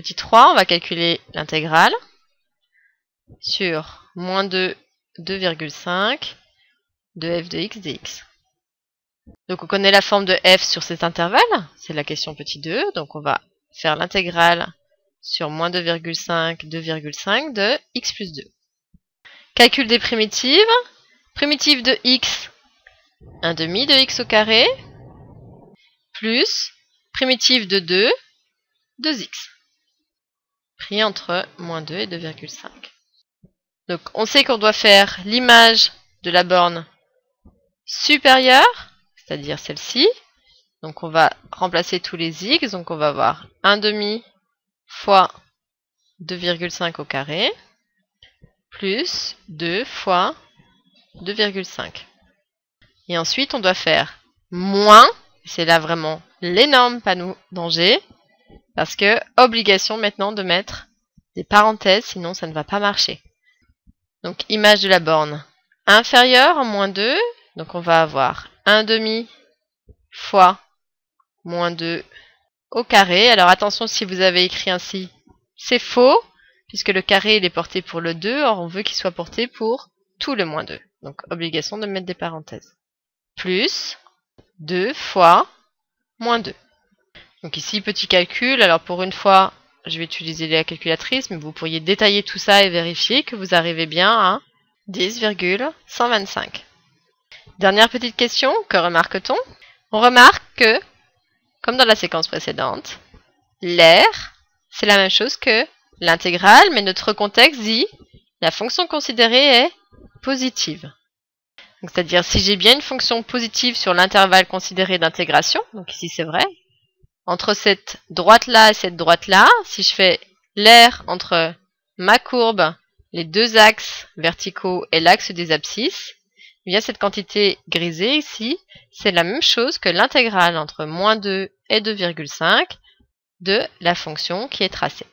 Petit 3, on va calculer l'intégrale sur moins 2, 2,5 de f de x dx. Donc on connaît la forme de f sur cet intervalle, c'est la question petit 2, donc on va faire l'intégrale sur moins 2,5, 2,5 de x plus 2. Calcul des primitives. Primitive de x, 1 demi de x au carré, plus primitive de 2, 2x, pris entre moins 2 et 2,5. Donc on sait qu'on doit faire l'image de la borne supérieure, c'est-à-dire celle-ci. Donc on va remplacer tous les x, donc on va avoir 1 demi fois 2,5 au carré, plus 2 fois 2,5. Et ensuite, on doit faire moins, c'est là vraiment l'énorme panneau danger, parce que obligation maintenant de mettre des parenthèses, sinon ça ne va pas marcher. Donc image de la borne inférieure en moins 2, donc on va avoir 1 demi fois moins 2 au carré. Alors attention, si vous avez écrit ainsi, c'est faux, puisque le carré il est porté pour le 2, or on veut qu'il soit porté pour tout le moins 2. Donc obligation de mettre des parenthèses. Plus 2 fois moins 2. Donc ici, petit calcul. Alors pour une fois, je vais utiliser la calculatrice, mais vous pourriez détailler tout ça et vérifier que vous arrivez bien à 10,125. Dernière petite question, que remarque-t-on? On remarque que, comme dans la séquence précédente, l'air, c'est la même chose que l'intégrale, mais notre contexte dit la fonction considérée est positive. C'est-à-dire, si j'ai bien une fonction positive sur l'intervalle considéré d'intégration, donc ici c'est vrai, entre cette droite-là et cette droite-là, si je fais l'air entre ma courbe, les deux axes verticaux et l'axe des abscisses, eh bien cette quantité grisée ici, c'est la même chose que l'intégrale entre moins 2 et 2,5 de la fonction qui est tracée.